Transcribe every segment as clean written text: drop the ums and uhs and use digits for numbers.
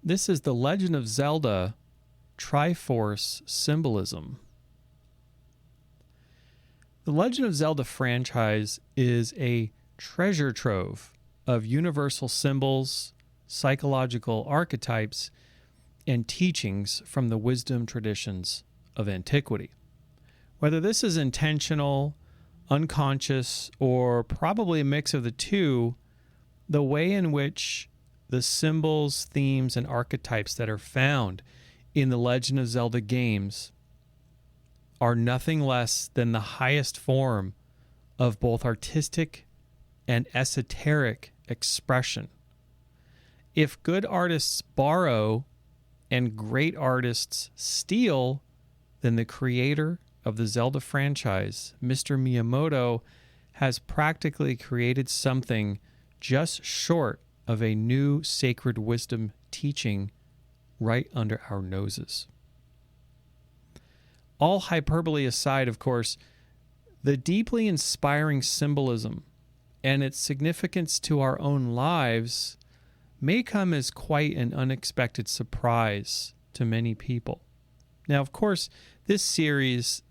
This is the Legend of Zelda Triforce Symbolism. The Legend of Zelda franchise is a treasure trove of universal symbols, psychological archetypes, and teachings from the wisdom traditions of antiquity. Whether this is intentional, unconscious, or probably a mix of the two, the way in which the symbols, themes, and archetypes that are found in the Legend of Zelda games are nothing less than the highest form of both artistic and esoteric expression. If good artists borrow and great artists steal, then the creator of the Zelda franchise, Mr. Miyamoto, has practically created something just short of a new sacred wisdom teaching right under our noses. All hyperbole aside, of course, the deeply inspiring symbolism and its significance to our own lives may come as quite an unexpected surprise to many people. Now, of course, this series,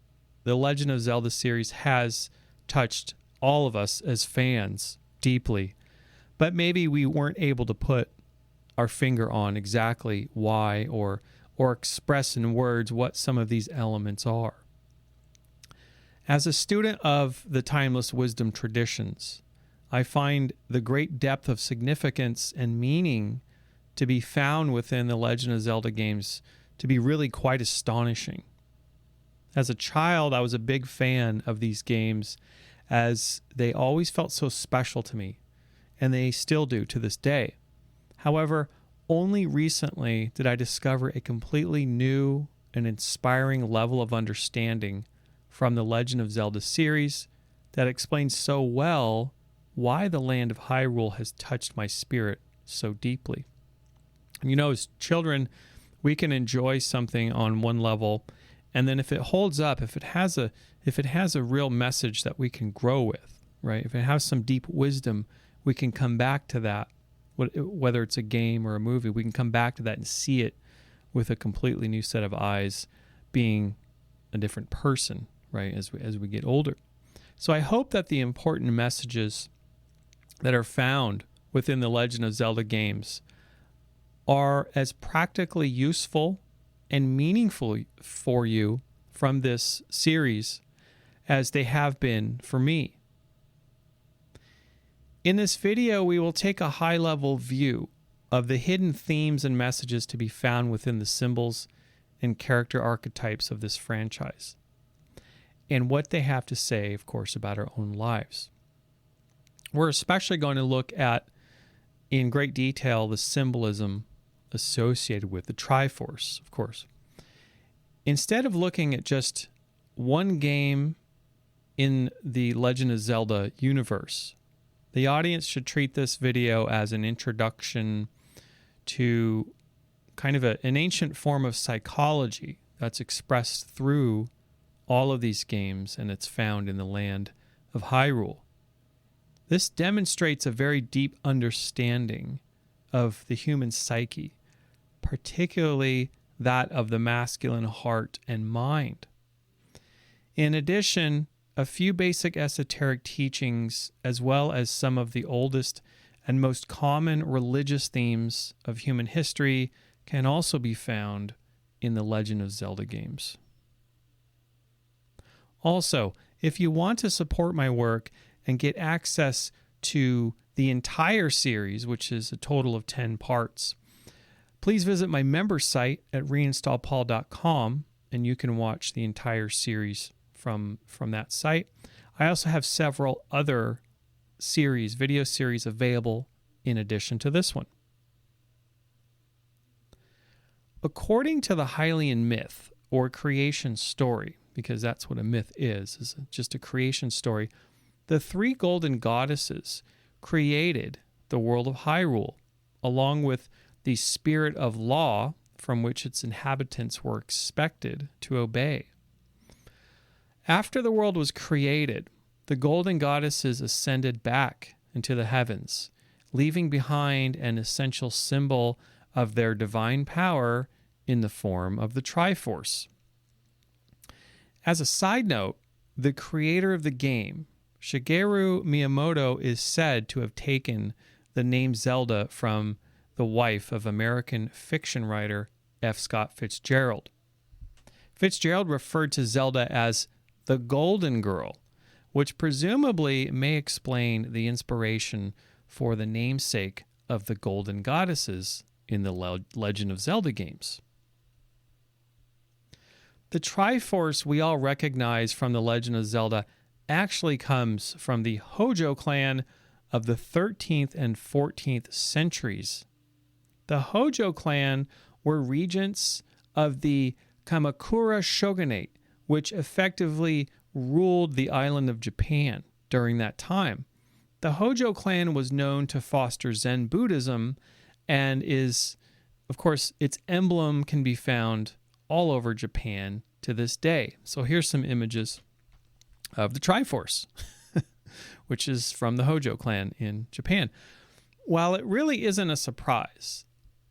the Legend of Zelda series, has touched all of us as fans deeply, but maybe we weren't able to put our finger on exactly why or express in words what some of these elements are. As a student of the timeless wisdom traditions, I find the great depth of significance and meaning to be found within the Legend of Zelda games to be really quite astonishing. As a child, I was a big fan of these games as they always felt so special to me, and they still do to this day. However, only recently did I discover a completely new and inspiring level of understanding from the Legend of Zelda series that explains so well why the land of Hyrule has touched my spirit so deeply. And as children, we can enjoy something on one level, and then if it holds up, if it has a real message that we can grow with, right? If it has some deep wisdom, we can come back to that. Whether it's a game or a movie, we can come back to that and see it with a completely new set of eyes, being a different person, right, as we get older. So I hope that the important messages that are found within the Legend of Zelda games are as practically useful and meaningful for you from this series as they have been for me. In this video, we will take a high-level view of the hidden themes and messages to be found within the symbols and character archetypes of this franchise, and what they have to say, of course, about our own lives. We're especially going to look at, in great detail, the symbolism associated with the Triforce, of course. Instead of looking at just one game in the Legend of Zelda universe, the audience should treat this video as an introduction to kind of an ancient form of psychology that's expressed through all of these games, and it's found in the land of Hyrule. This demonstrates a very deep understanding of the human psyche, particularly that of the masculine heart and mind. In addition, a few basic esoteric teachings, as well as some of the oldest and most common religious themes of human history, can also be found in the Legend of Zelda games. Also, if you want to support my work and get access to the entire series, which is a total of 10 parts, please visit my member site at ReInstallPaul.com, and you can watch the entire series from that site. I also have several other video series available in addition to this one. According to the Hylian myth, or creation story, because that's what a myth is just a creation story, the three golden goddesses created the world of Hyrule, along with the spirit of law from which its inhabitants were expected to obey. After the world was created, the golden goddesses ascended back into the heavens, leaving behind an essential symbol of their divine power in the form of the Triforce. As a side note, the creator of the game, Shigeru Miyamoto, is said to have taken the name Zelda from the wife of American fiction writer F. Scott Fitzgerald. Fitzgerald referred to Zelda as the Golden Girl, which presumably may explain the inspiration for the namesake of the Golden Goddesses in the Legend of Zelda games. The Triforce we all recognize from the Legend of Zelda actually comes from the Hojo clan of the 13th and 14th centuries. The Hojo clan were regents of the Kamakura shogunate, which effectively ruled the island of Japan during that time. The Hojo clan was known to foster Zen Buddhism and is, of course, its emblem can be found all over Japan to this day. So here's some images of the Triforce, which is from the Hojo clan in Japan. While it really isn't a surprise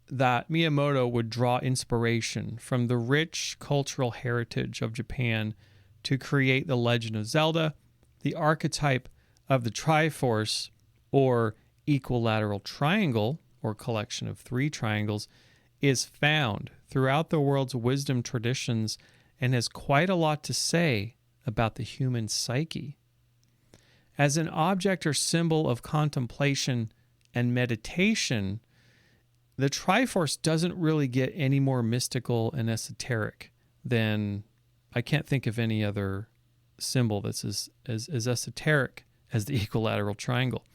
that Miyamoto would draw inspiration from the rich cultural heritage of Japan to create the Legend of Zelda, the archetype of the Triforce, or equilateral triangle, or collection of three triangles, is found throughout the world's wisdom traditions and has quite a lot to say about the human psyche. As an object or symbol of contemplation and meditation, the Triforce doesn't really get any more mystical and esoteric than, I can't think of any other symbol that's as esoteric as the equilateral triangle.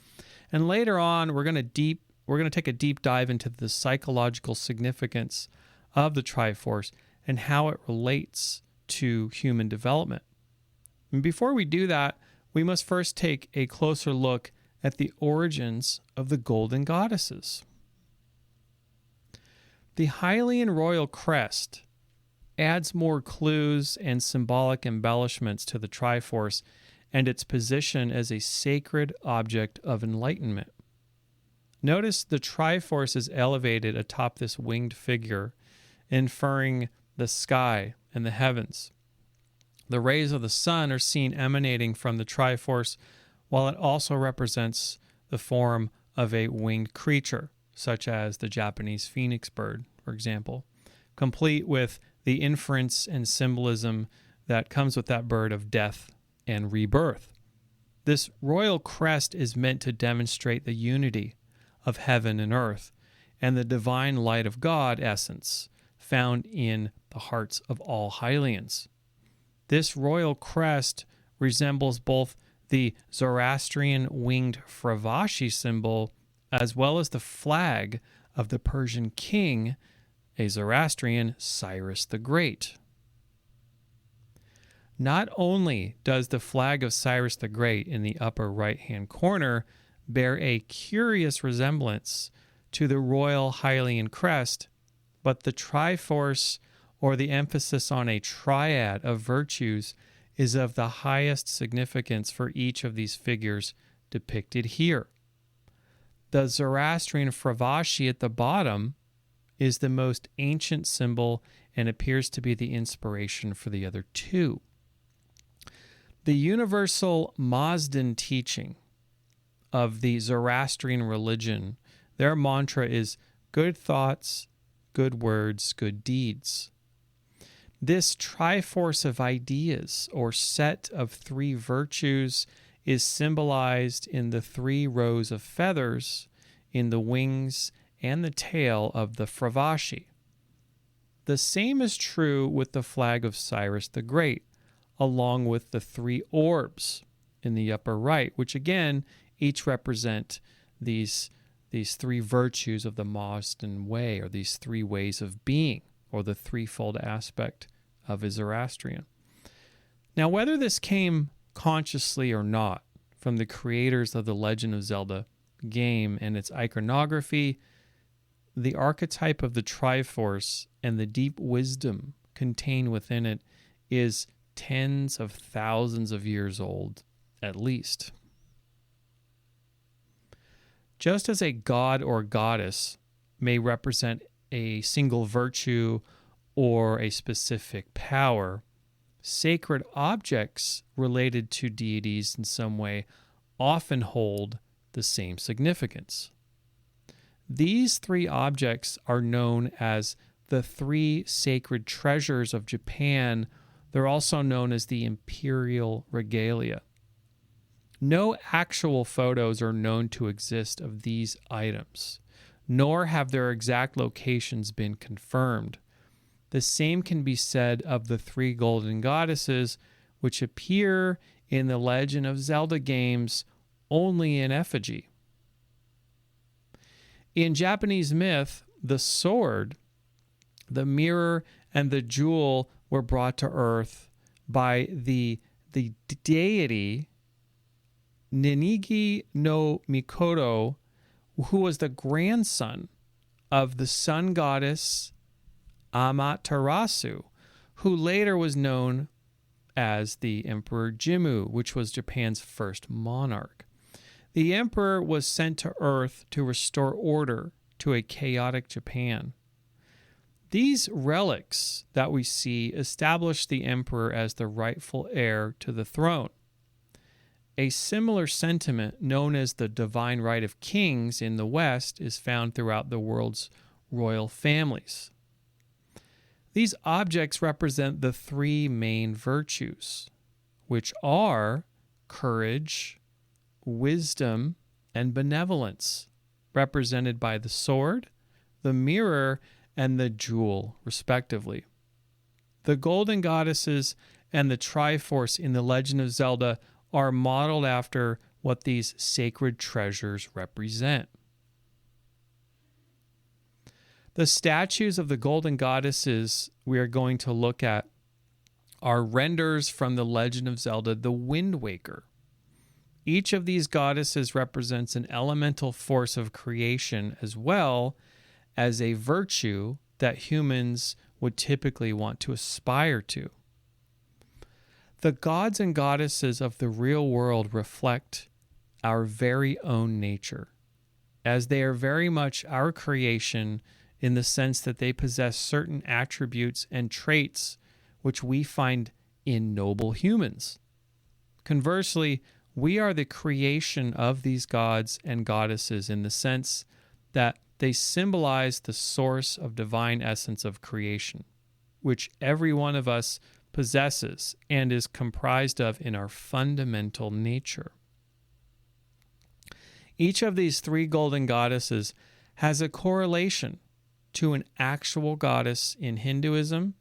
And later on, we're going to take a deep dive into the psychological significance of the Triforce and how it relates to human development. And before we do that, we must first take a closer look at the origins of the Golden Goddesses. The Hylian royal crest adds more clues and symbolic embellishments to the Triforce and its position as a sacred object of enlightenment. Notice the Triforce is elevated atop this winged figure, inferring the sky and the heavens. The rays of the sun are seen emanating from the Triforce, while it also represents the form of a winged creature, such as the Japanese phoenix bird, for example, complete with the inference and symbolism that comes with that bird of death and rebirth. This royal crest is meant to demonstrate the unity of heaven and earth and the divine light of God essence found in the hearts of all Hylians. This royal crest resembles both the Zoroastrian winged Fravashi symbol as well as the flag of the Persian king, a Zoroastrian Cyrus the Great. Not only does the flag of Cyrus the Great in the upper right-hand corner bear a curious resemblance to the royal Hylian crest, but the Triforce, or the emphasis on a triad of virtues, is of the highest significance for each of these figures depicted here. The Zoroastrian Fravashi at the bottom is the most ancient symbol and appears to be the inspiration for the other two. The universal Mazdan teaching of the Zoroastrian religion, their mantra is good thoughts, good words, good deeds. This triforce of ideas, or set of three virtues, is symbolized in the three rows of feathers in the wings and the tail of the Fravashi. The same is true with the flag of Cyrus the Great, along with the three orbs in the upper right, which again each represent these three virtues of the Mazdan way, or these three ways of being, or the threefold aspect of a Zoroastrian. Now, whether this came consciously or not from the creators of the Legend of Zelda game and its iconography, the archetype of the Triforce and the deep wisdom contained within it is tens of thousands of years old, at least. Just as a god or goddess may represent a single virtue or a specific power, sacred objects related to deities in some way often hold the same significance. These three objects are known as the three sacred treasures of Japan. They're also known as the imperial regalia. No actual photos are known to exist of these items, nor have their exact locations been confirmed. The same can be said of the three golden goddesses, which appear in the Legend of Zelda games only in effigy. In Japanese myth, the sword, the mirror, and the jewel were brought to earth by the deity Ninigi no Mikoto, who was the grandson of the sun goddess Amaterasu, who later was known as the Emperor Jimmu, which was Japan's first monarch. The emperor was sent to Earth to restore order to a chaotic Japan. These relics that we see establish the emperor as the rightful heir to the throne. A similar sentiment, known as the divine right of kings in the West, is found throughout the world's royal families. These objects represent the three main virtues, which are courage, wisdom, and benevolence, represented by the sword, the mirror, and the jewel, respectively. The golden goddesses and the Triforce in the Legend of Zelda are modeled after what these sacred treasures represent. The statues of the golden goddesses we are going to look at are renders from the Legend of Zelda, the Wind Waker. Each of these goddesses represents an elemental force of creation as well as a virtue that humans would typically want to aspire to. The gods and goddesses of the real world reflect our very own nature, as they are very much our creation in the sense that they possess certain attributes and traits which we find in noble humans. Conversely, we are the creation of these gods and goddesses in the sense that they symbolize the source of divine essence of creation, which every one of us possesses and is comprised of in our fundamental nature. Each of these three golden goddesses has a correlation to an actual goddess in Hinduism,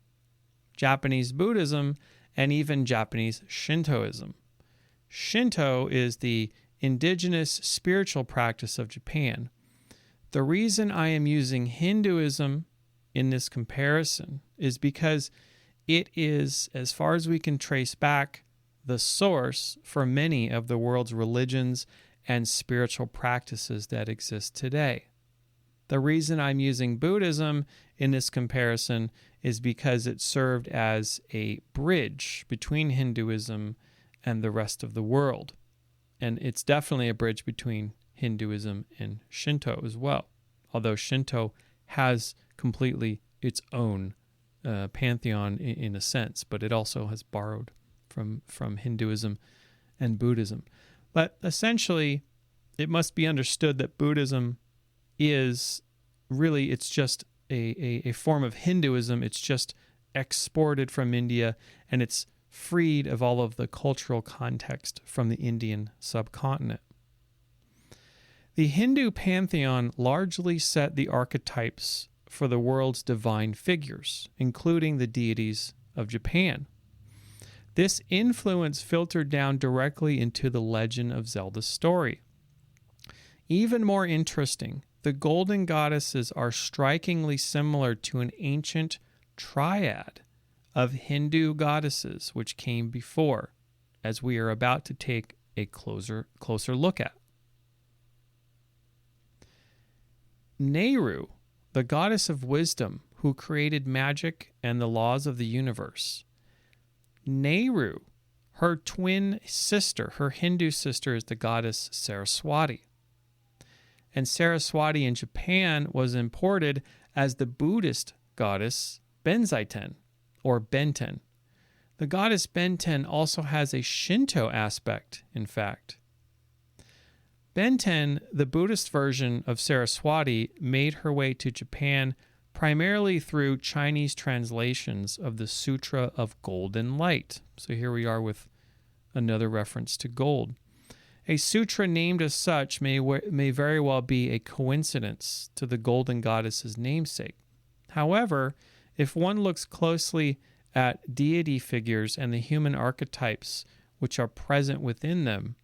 Japanese Buddhism, and even Japanese Shintoism. Shinto is the indigenous spiritual practice of Japan. The reason I am using Hinduism in this comparison is because it is, as far as we can trace back, the source for many of the world's religions and spiritual practices that exist today. The reason I'm using Buddhism in this comparison is because it served as a bridge between Hinduism and the rest of the world. And it's definitely a bridge between Hinduism and Shinto as well, although Shinto has completely its own pantheon in a sense, but it also has borrowed from Hinduism and Buddhism. But essentially, it must be understood that Buddhism is really, it's just a form of Hinduism. It's just exported from India, and it's freed of all of the cultural context from the Indian subcontinent. The Hindu pantheon largely set the archetypes for the world's divine figures, including the deities of Japan. This influence filtered down directly into the Legend of Zelda story. Even more interesting, the golden goddesses are strikingly similar to an ancient triad of Hindu goddesses which came before, as we are about to take a closer look at. Nehru, the goddess of wisdom who created magic and the laws of the universe. Nehru, her twin sister, her Hindu sister, is the goddess Saraswati. And Saraswati in Japan was imported as the Buddhist goddess Benzaiten or Benten. The goddess Benten also has a Shinto aspect, in fact. Benten, the Buddhist version of Saraswati, made her way to Japan primarily through Chinese translations of the Sutra of Golden Light. So here we are with another reference to gold. A sutra named as such may very well be a coincidence to the golden goddess's namesake. However, if one looks closely at deity figures and the human archetypes which are present within them,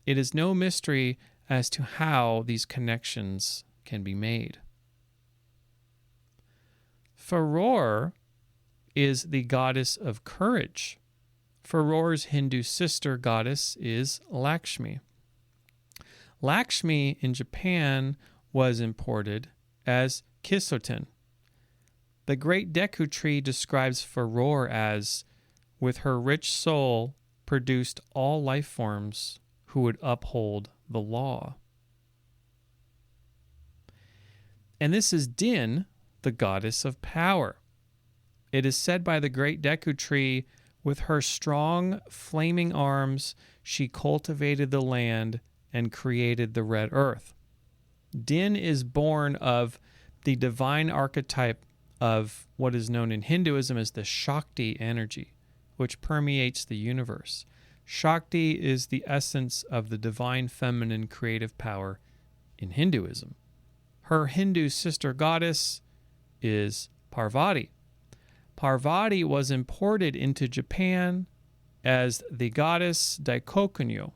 it is no mystery as to how these connections can be made. Faror is the goddess of courage. Faror's Hindu sister goddess is Lakshmi. Lakshmi in Japan was imported as Kisoten. The great Deku tree describes Faror as, with her rich soul, produced all life forms who would uphold the law. And this is Din, the goddess of power. It is said by the great Deku tree, with her strong, flaming arms, she cultivated the land and created the red earth. Din is born of the divine archetype of what is known in Hinduism as the Shakti energy, which permeates the universe. Shakti is the essence of the divine feminine creative power in Hinduism. Her Hindu sister goddess is Parvati. Parvati was imported into Japan as the goddess Daikokunyo.